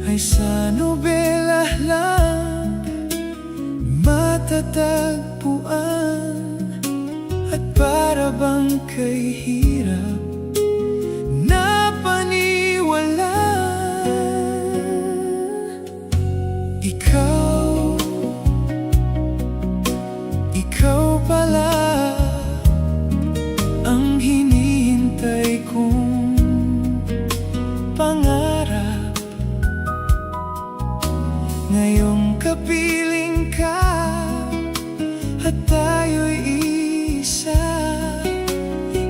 ay sa nobela lang matatagpuan. At para bang kay hirap na paniwala, ikaw pala ang hinihintay kong pangarap. Ngayong kapiling ka at tayo'y isa,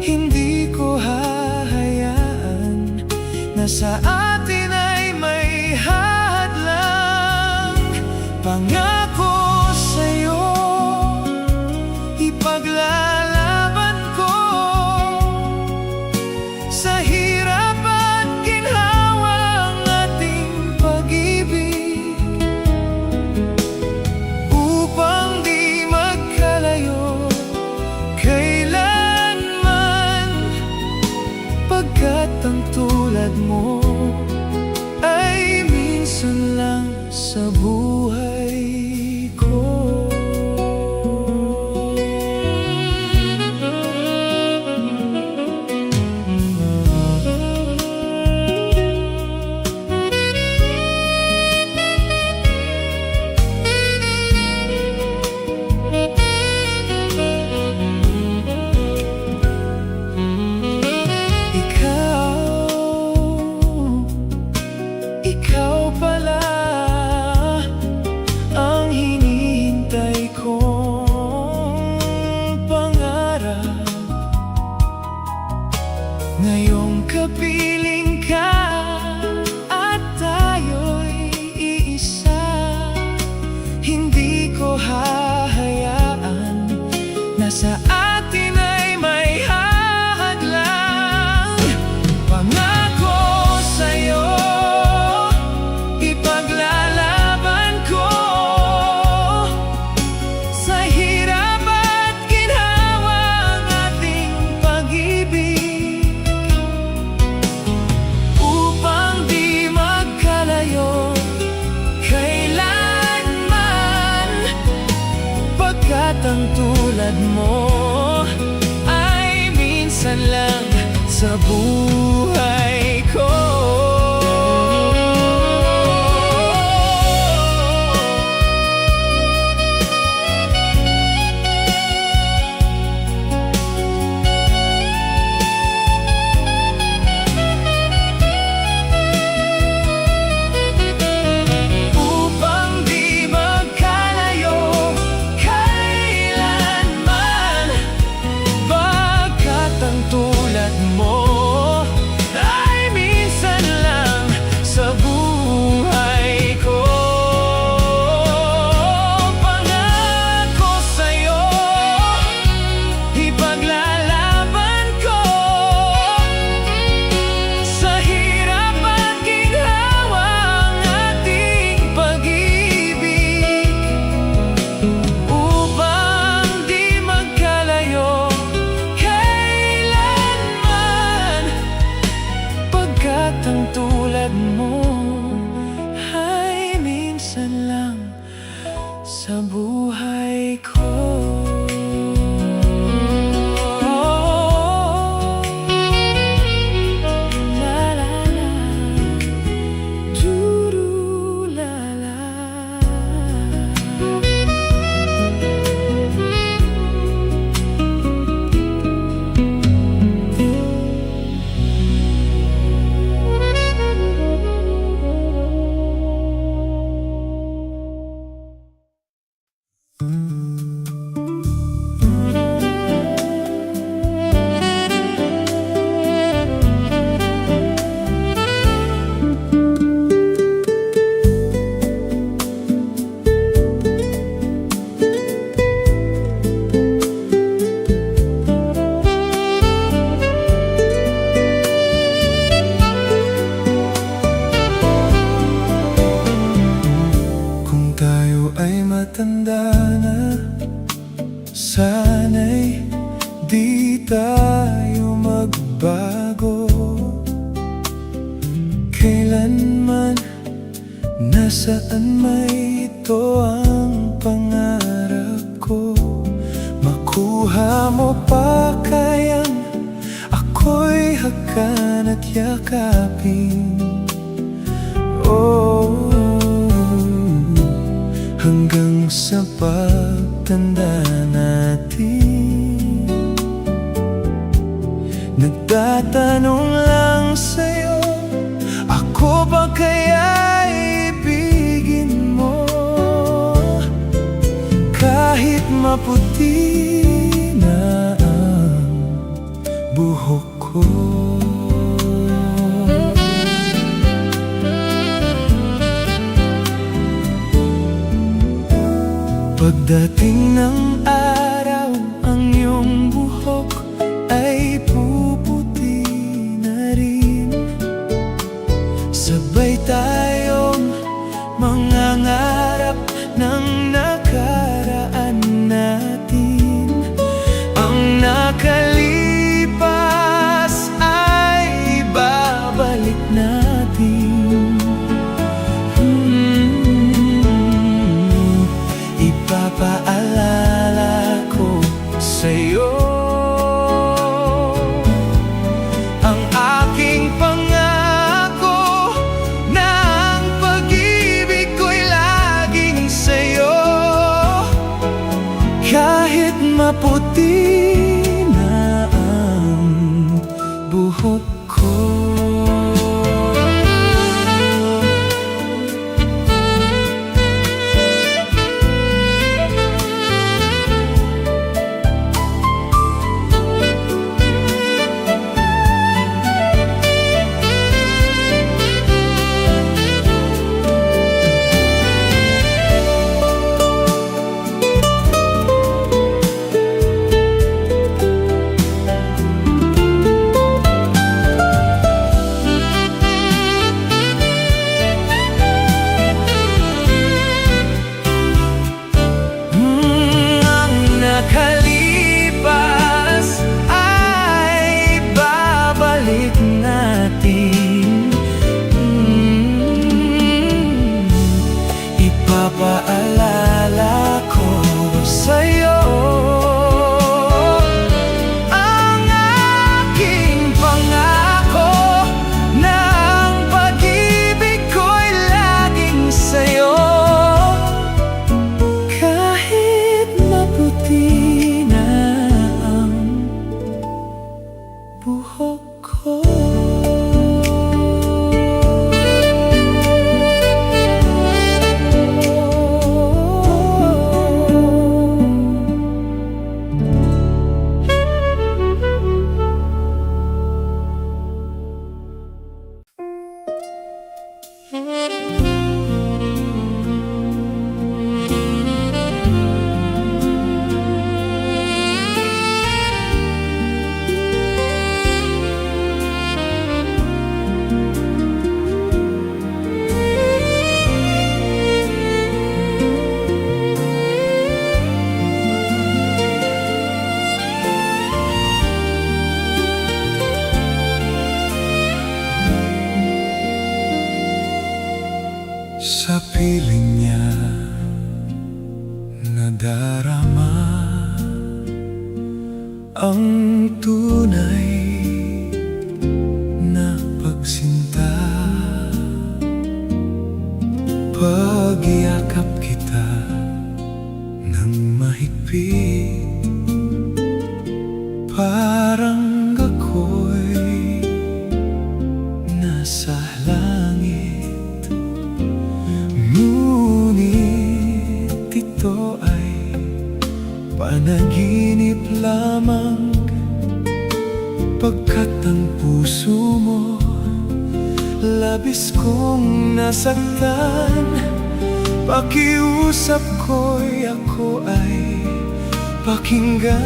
hindi ko hahayaan na sa atin ay may hadlang. Pangako sa'yo, ipaglalaban ko sa hirap at ginhawa ang ating pag-ibig, upang di magkalayo kailanman, pagkat ang tulad mo ay minsan lang sa buhay ko. Ikaw pala ang hinihintay kong pangarap. Ngayong kapiling ka at tayo'y iisa, hindi ko hahayaan na sa atin ay may hadlang. Pangako sa'yo, ipaglalaban ko sa hirap at ginhawa ang ating pag-ibig, upang di magkalayo kailanman, pagkat ang tulad mo ay minsan lang sa buhay ko. Upang di magkalayo kailanman, pagkat ang tulad mo ay minsan lang sa buhay ko. Pangako sa'yo, ipaglalaban ko sa hirap at ginhawa ang ating pag-ibig, upang di magkalayo kailanman, pagkat ang tulad mo ay minsan lang sa buhay ko. La la la, doo-doo, la la. matanda na, sana'y di tayo magbago. Kailanman Nasaan may ito ang pangarap ko? Makuha mo pa kayang ako'y hakan at yakapin? Oh, hanggang sa pagtanda natin, nagtatanong lang sa'yo, ako ba kaya ibigin mo? Kahit maputi na ang buhok ko. Pagdating ng araw, ang iyong buhok ay puputi na rin. Sabay tayong mangangarap ng nakaraan natin. Ang nakalipas ay babalik natin. Ipapaalala ko sa'yo ang aking pangako na ang pag-ibig ko'y laging sa'yo. Kahit maputi na ang buhok ko. Nakalipas ay babalik natin. Ipapaalala ko sa'yo ang aking pangako na ang pag-ibig ko'y laging sa'yo. Kahit maputi na ang buhok ko. Sa piling niya nadarama ang tunay na pagsinta. Pag-yakap kita ng mahigpit, parang ako'y nasa langit. Ngunit ito ay panaginip lamang, pagkat ang puso mo labis kong nasaktan. Pakiusap ko'y ako ay pakinggan.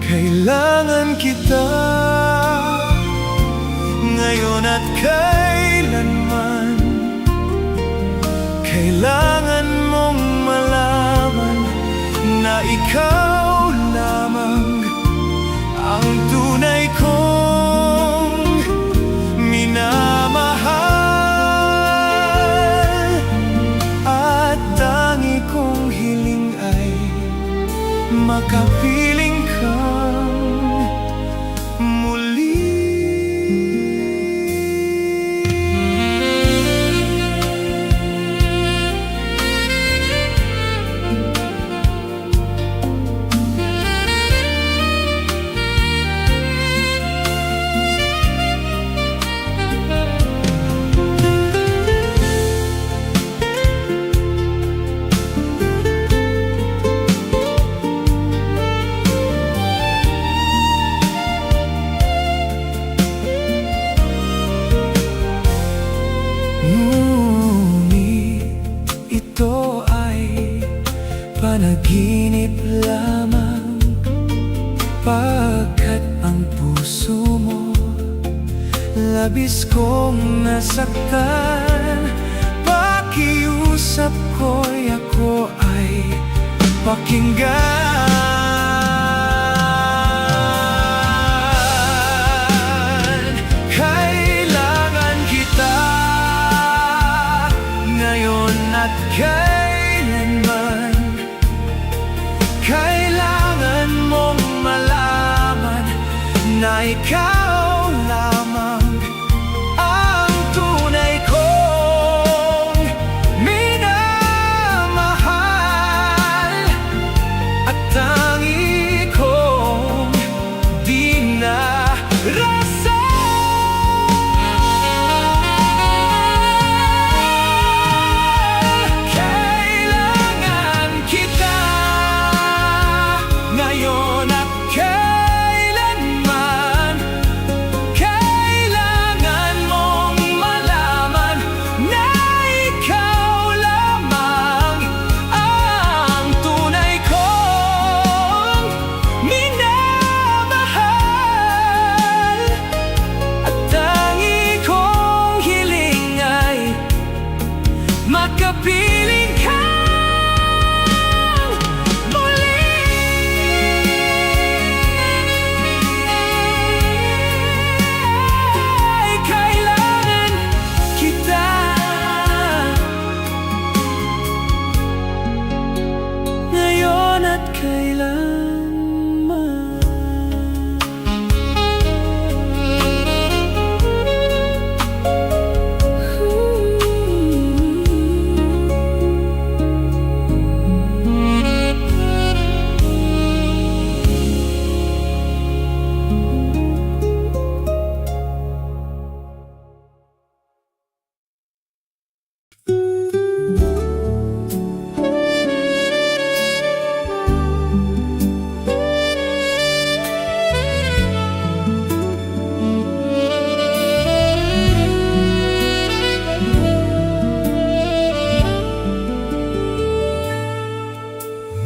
Kailangan kita ngayon at kailanman. Kailangan mong malaman na ikaw lamang ang tunay kong minamahal. panaginip lamang, pagkat ang puso mo labis kong nasaktan. Pakiusap ko'y ako ay pakinggan. Kailangan kita ngayon at kailanman. Kailangan mong malaman na ikaw lamang ang tunay kong minamahal, at tangi kong dinarasa. Kailangan kita ngayon at kailanman. Kailangan mong malaman na ikaw lamang ang tunay kong minamahal, at tangi kong hiling ay makapiling kang muli. Kailangan kita ngayon at kailanman.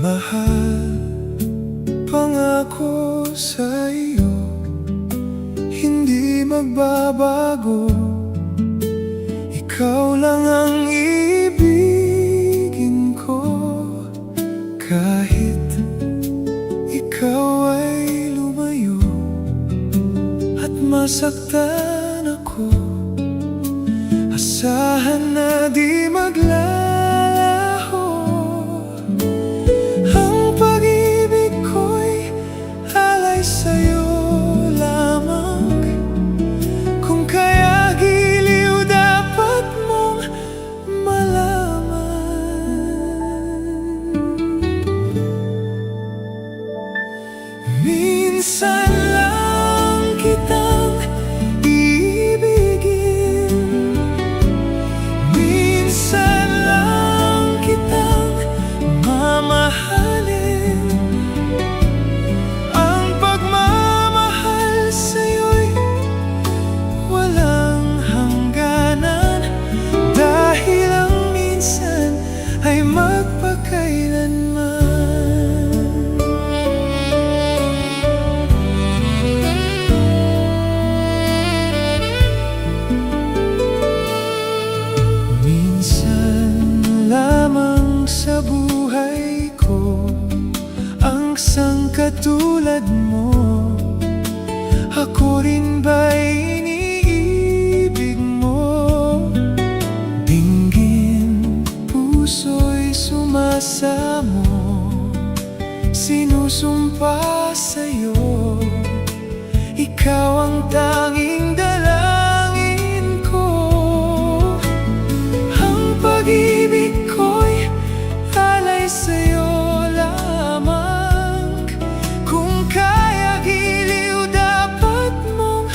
Mahal, pangako sa iyo, hindi magbabago. Ikaw lang ang ibigin ko, kahit ikaw ay lumayo at masaktan ako. Asahan na di maglalaho ang pag-ibig ko'y alay sa'yo lamang. Kung kaya giliw dapat mong malaman. Minsan lang kitang ibigin, minsan lang kitang mamahalin. Ang pagmamahal sa'yo'y walang hangganan, dahil ang minsan ay magpakailanman. Minsan lamang sa buhay ko ang sangkatulad mo. Ako rin ba'y iniibig mo? Dinggin, puso'y sumasamo, sinusumpa sa'yo. Ikaw ang tanging dalangin ko. Ang pag-ibig ko'y alay sa'yo lamang. Kung kaya giliw dapat mong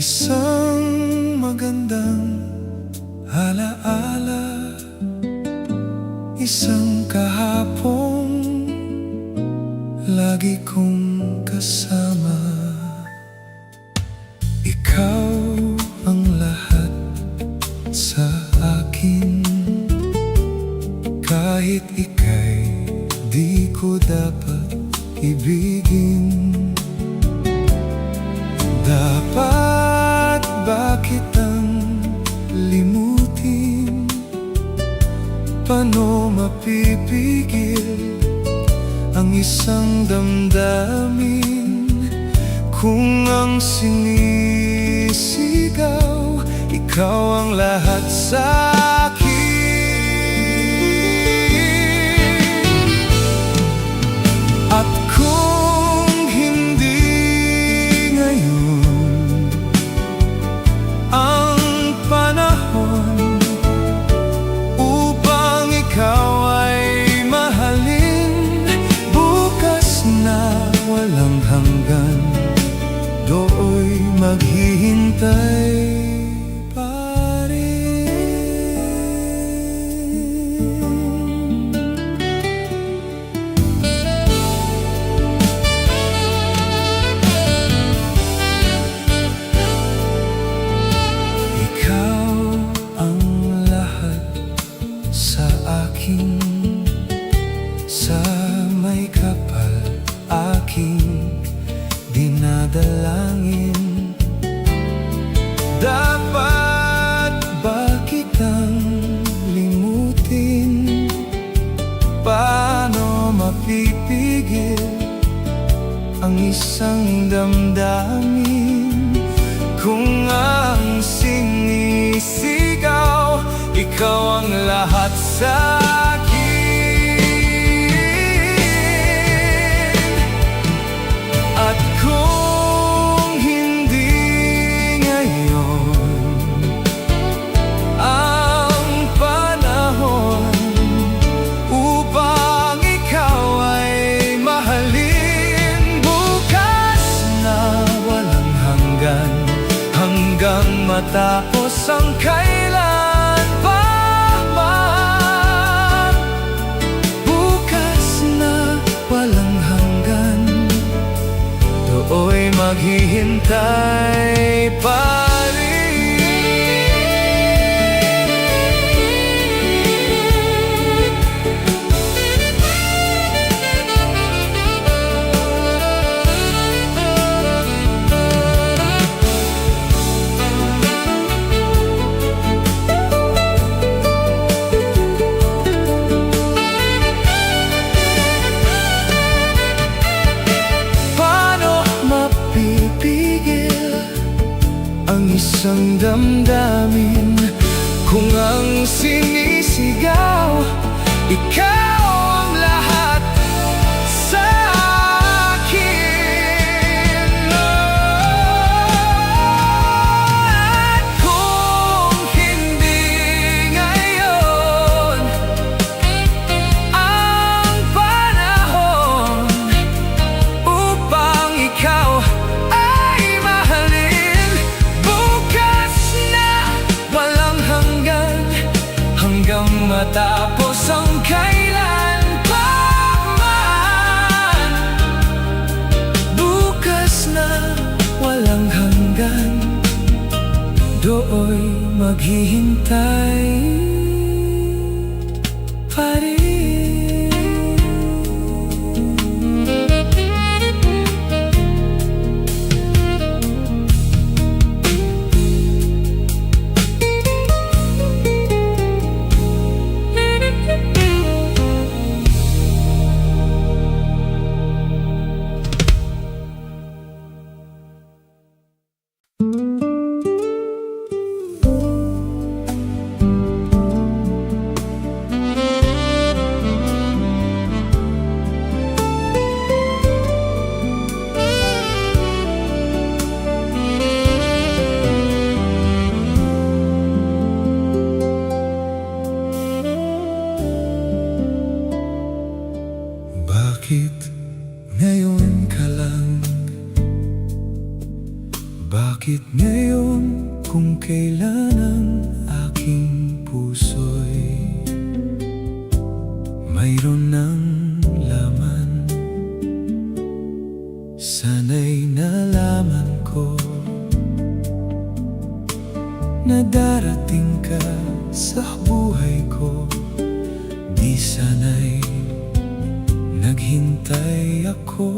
Isang magandang alaala, isang kahapong lagi kong kasama. Ikaw ang lahat sa akin, kahit ika'y di ko dapat ibigin. Dapat ba kitang limutin? Paano mapipigil ang isang damdamin kung ang sinisigaw ikaw ang lahat sa akin? At kung hindi ngayon ang panahon upang ikaw ay mahalin, bukas na walang hanggan, dooy maghihintay pa rin. Ikaw ang lahat sa akin, sa may kapal aking dinadalangin. Dapat ba kitang limutin? Paano mapipigil ang isang damdamin kung ang sinisigaw ikaw ang lahat sa akin? At kung hindi ngayon ang panahon upang ikaw ay mahalin, bukas na walang hanggan, hanggang matapos ang kailan pa man. Bukas na walang hanggan, dooy maghihintay pa rin. Paano mapipigil ang isang damdamin kung ang sinisigaw ikaw ang lahat sa akin? At kung hindi ngayon ang panahon upang ikaw ay mahalin, bukas na walang hanggan, hanggang matapos ang kailan pa man. Bukas na walang hanggan, dooy maghihintay pa rin. Bakit ngayon kung kailan ang aking puso'y mayroon ng laman? Sana'y nalaman ko na darating ka sa buhay ko. Di sana'y naghintay ako.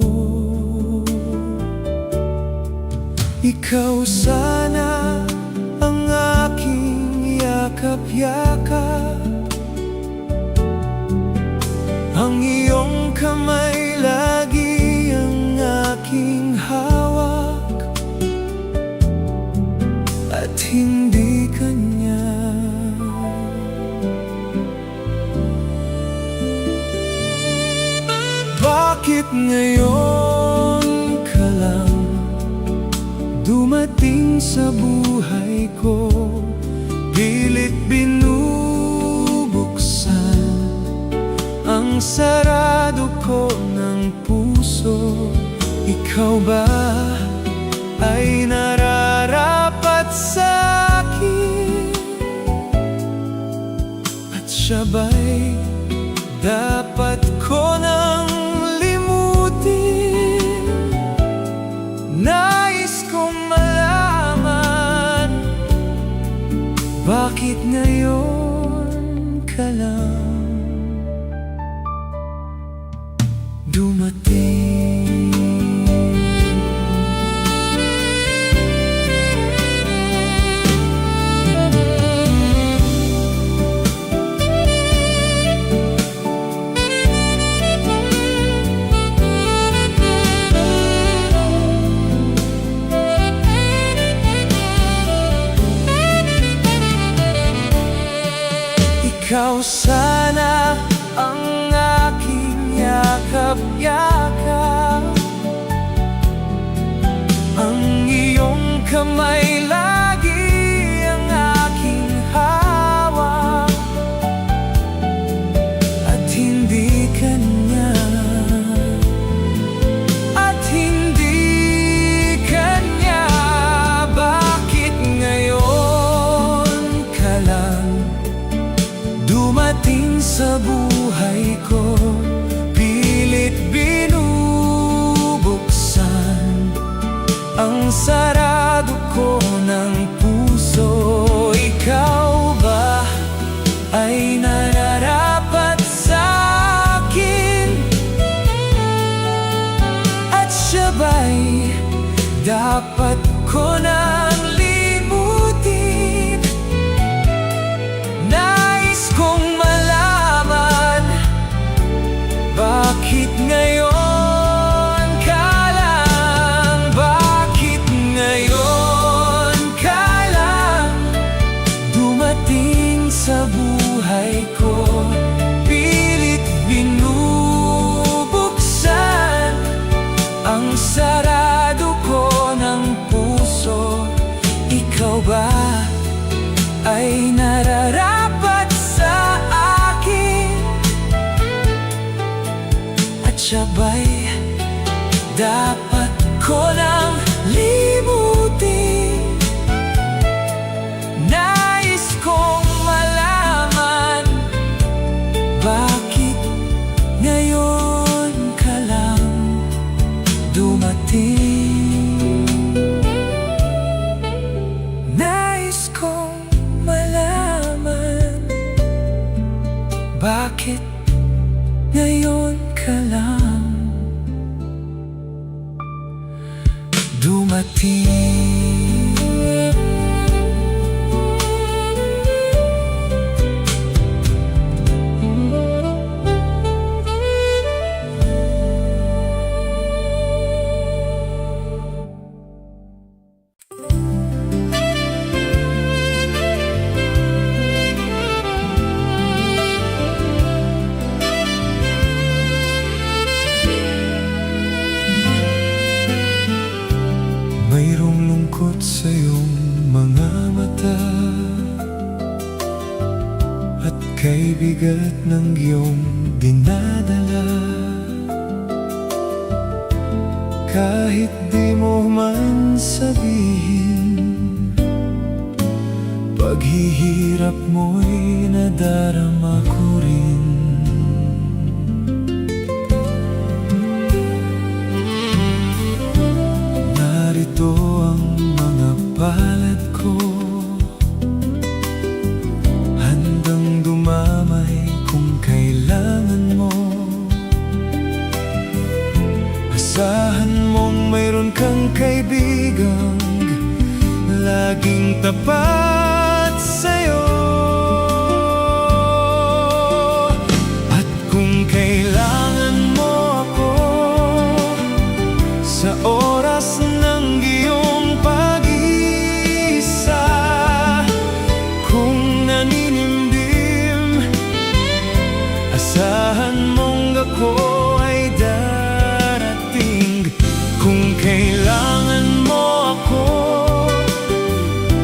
Ikaw sana ang aking yakap-yakap, ang iyong kamay lagi ang aking hawak, at hindi kanya. Bakit ngayon ka lang dumating sa buhay ko? Pilit binubuksan ang sarado ko ng puso. Ikaw ba ay nararapat sa akin? At siya ba'y dapat ko nang limutin? Nais kong malaman, bakit ngayon ka lang dumating? Ikaw sana ang aking yakap-yakap, ang iyong kamay lagi ang aking hawak, at hindi kanya, at hindi kanya. Bakit ngayon ka lang dumating sa buhay ko? Pilit binubuksan ang sarado ko ng puso. Ikaw ba ay nararapat sa akin? At siya ba'y dapat ko nang limutin? Nais kong malaman, bakit ngayon ka lang? Bakit ngayon ka lang dumating sa buhay ko? Pilit binubuksan ang sarado ko ng puso. Ikaw ba ay nararapat sa akin? At siya ba'y dapat ko nang limutin? Nais kong malaman, bakit ngayon ka lang dumating? Nais kong malaman, bakit ngayon ka lang dumating? Mayroong lungkot sa iyong mga mata, at kay bigat ng iyong dinadala. Kahit di mo man sabihin, paghihirap mo'y nadarama ko rin. Narito ang mga palad ko, handang dumamay kung kailangan mo. Asahan mong mayroon kang kaibigang laging tapat sa'yo. At kung kailangan mo ako sa oras ng iyong pag-iisa, kung naninimdim, asahan mong ako ay darating. Kung kailangan mo ako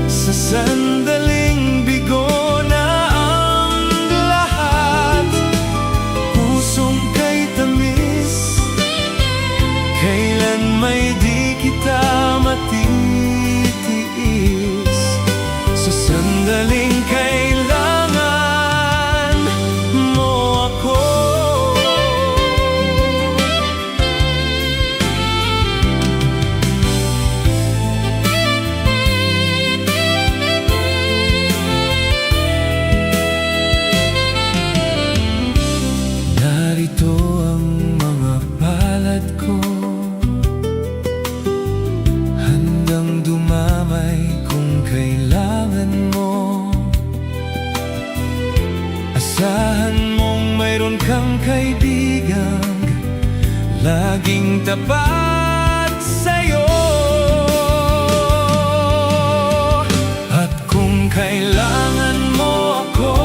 sa sandaling bigo na ang lahat, pusong kay tamis, kailan may di kita matitiis. Sa sandaling kailangan mo ako. Narito ang mga palad ko, handang dumamay kung kailangan mo. Asahan mong mayroon kang kaibigang laging tapat sa'yo. At kung kailangan mo ako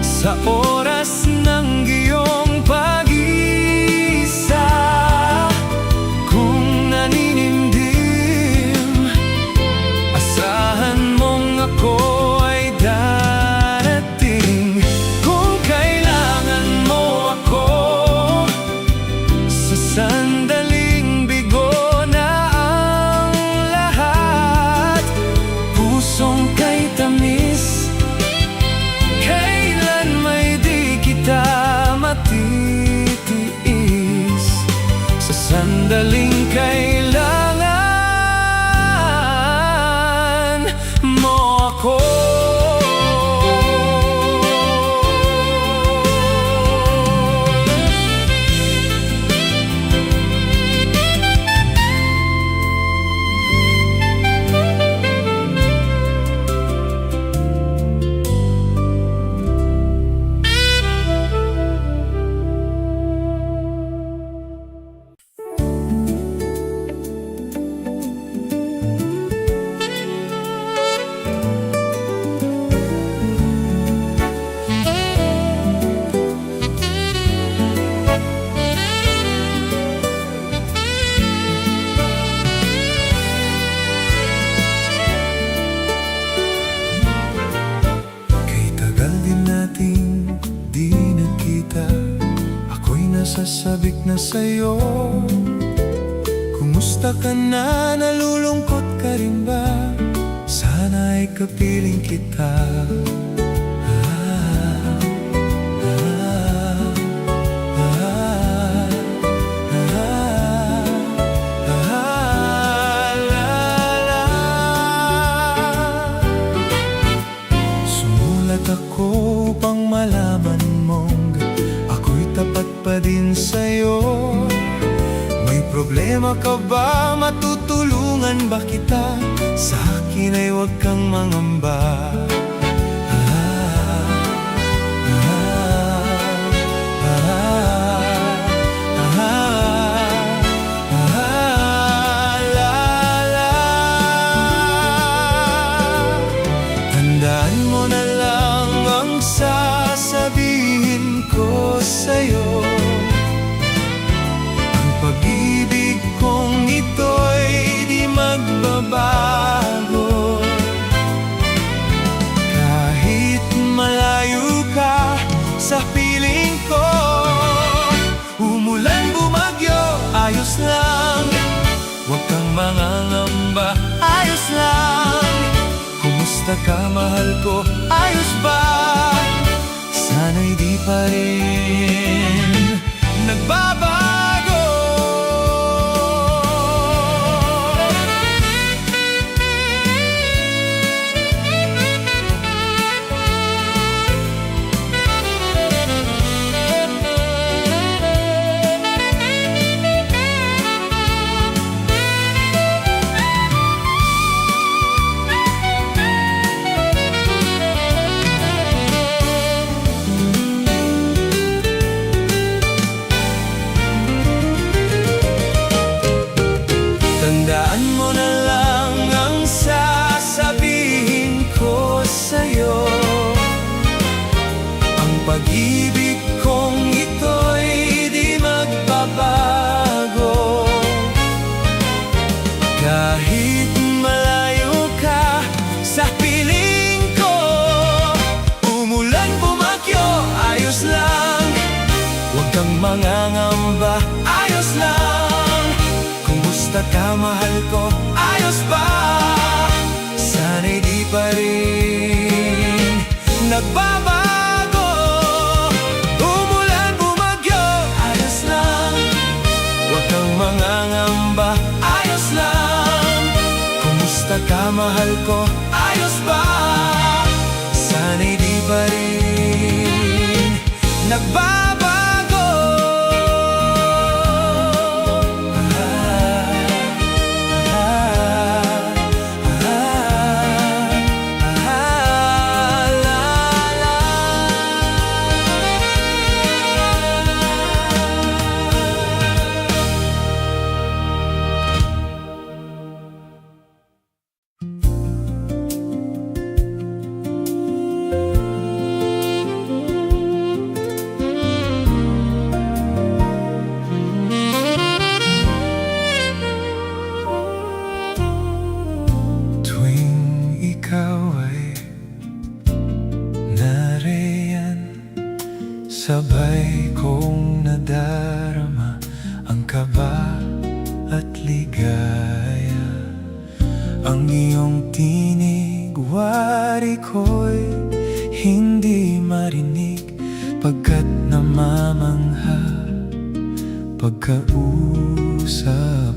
sa oras ng iyong pag-iisa, kung naninimdim, asahan mong ako ay darating. Kung kailangan mo ako sa sandaling bigo na ang lahat, pusong kay tamis, kailan may di kita matitiis. Sa sandaling kailangan mo ako. Sasabik na sa'yo, kumusta ka na? Nalulungkot ka rin ba? Sana ay kapiling kita. Sumulat ako upang malaman mong tapat pa din sa'yo. May problema ka ba? Matutulungan ba kita? Sa akin ay huwag kang mangamba. Tandaan mo na lang ang sasabihin ko sa'yo. Ang pag-ibig kong ito'y di magbabago. Kahit malayo ka sa piling ko, umulan bumagyo, ayos lang. Huwag kang mangangamba, ayos lang. Kumusta Kumusta ka, mahal ko? Ayos ba? Sana'y di pa rin nagbabago. Tandaan mo na lang ang sasabihin ko sa'yo. Ang pag-ibig kong ito'y di magbabago. Kahit malayo ka sa piling ko, umulan bumagyo, ayos lang. Huwag kang mangangamba, ayos lang. Kumusta ka, mahal ko? Ayos ba? Sana'y di pa rin nagbabago. Umulan bumagyo, ayos lang. Huwag kang mangangamba, ayos lang. Kumusta ka, mahal ko? Ayos ba? Sana'y di pa rin nagbabago. Sabay kong nadarama ang kaba at ligaya. Ang iyong tinig, wari ko'y hindi marinig, pagkat namamangha pagkausap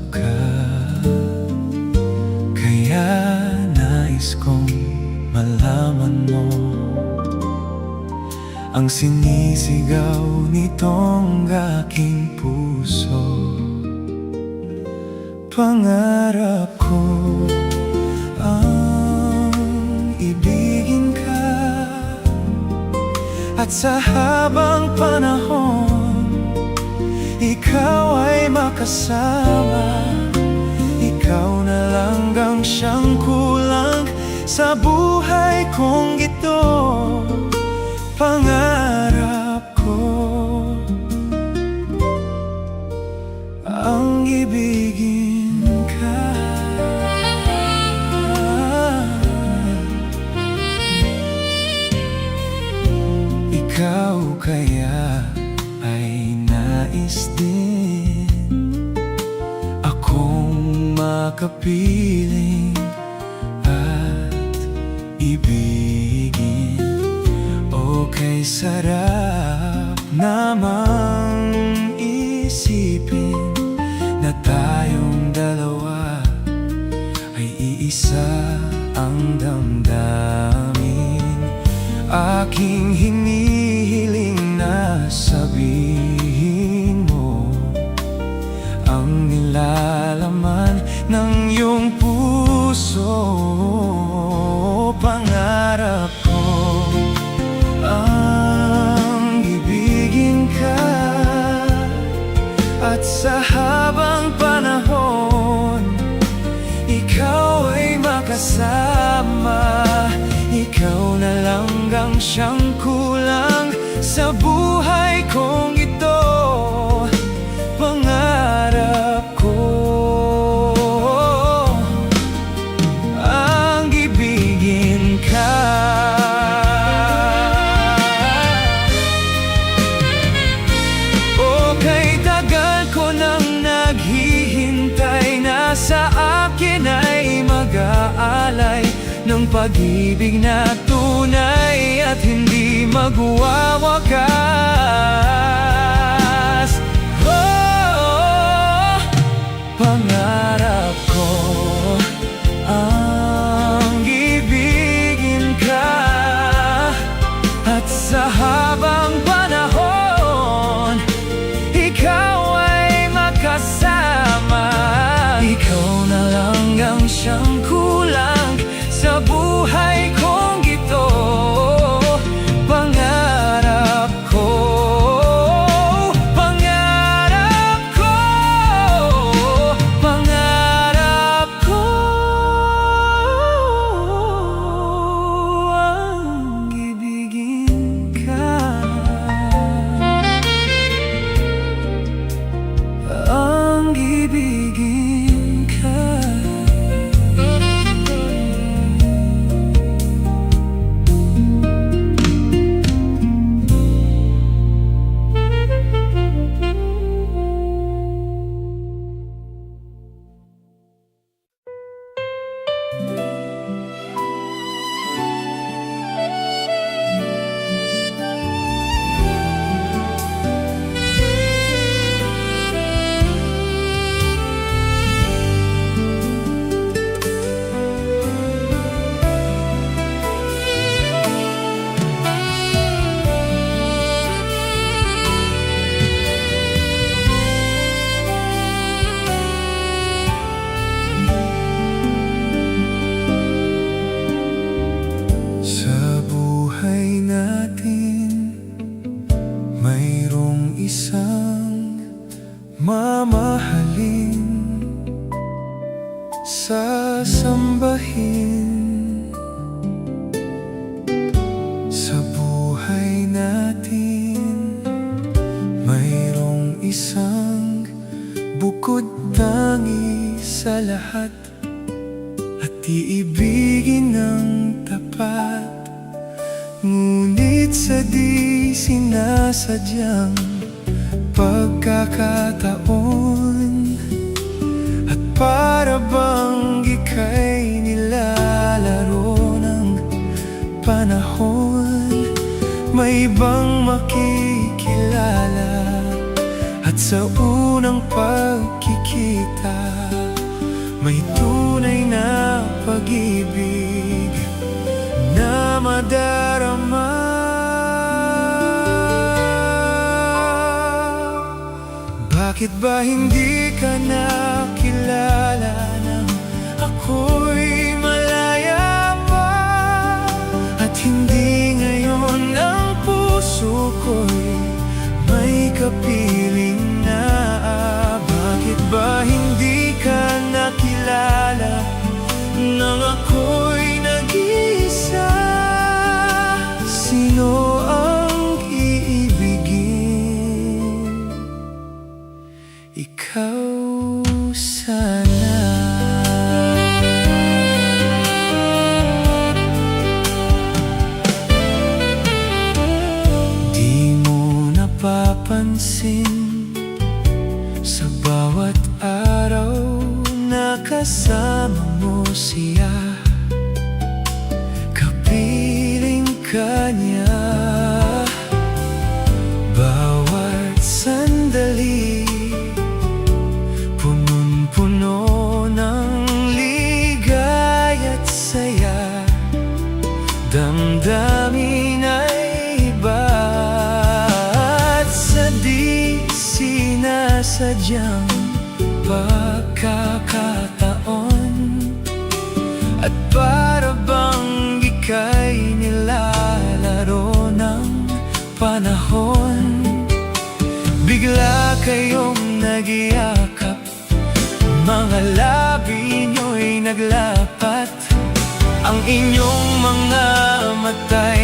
ka. Kaya nais kong malaman mo ang sinisigaw nitong aking puso. Pangarap ko ang ibigin ka, at sa habang panahon ikaw ay makasama. Ikaw na lang ang siyang kulang sa buhay kong ito. Pangarap ko ang ibigin ka. Ikaw kaya ay nais din akong makapiling at ibigin. Kay sarap namang isipin na tayong dalawa ay iisa ang damdamin. Aking hinihiling na sabihin mo ang nilalaman ng iyong puso. Pangarap ko ang ibigin ka, at sa habang panahon ikaw ay makasama. Ikaw na lang ang siyang kulang sa buhay kong ito. Pangarap ko ang ibigin ka. Sa akin ay mag-aalay ng pag-ibig na tunay at hindi magwawakas. Oh, pangarap ko ang ibigin ka, at sa habang panahon ikaw ay makasama. Ikaw na lang ang siyang kulang sa buhay kong ito. Pangarap ko, pangarap ko, pangarap ko ang ibigin ka, ang ibigin ka. Mayroong isang mamahalin, sasambahin. Sa buhay natin mayroong isang bukod tangi sa lahat, at iibigin ng tapat. Ngunit sa di sinasadyang pagkakataon, at para bang ika'y nilalaro ng panahon, may ibang makikilala, at sa unang pagkikita may tunay na pag-ibig na madarama. Bakit ba hindi ka nakilala nang ako'y malaya pa, at hindi ngayon ang puso ko'y may kapiling na? Bakit ba hindi ka nakilala nang ako'y nag-iisa? Sino ang iibigin? Ikaw sana. Di mo napapansin, sa bawat araw na kasama mo siya, kapiling ka niya. Bawat sandali punong-puno ng ligaya't saya, damdamin ay iba. At sa di sinasadyang pagkakataon, at para bang ika'y nilalaro ng panahon, bigla kayong nag-iakap, mga labi nyo'y naglapat, ang inyong mga mata'y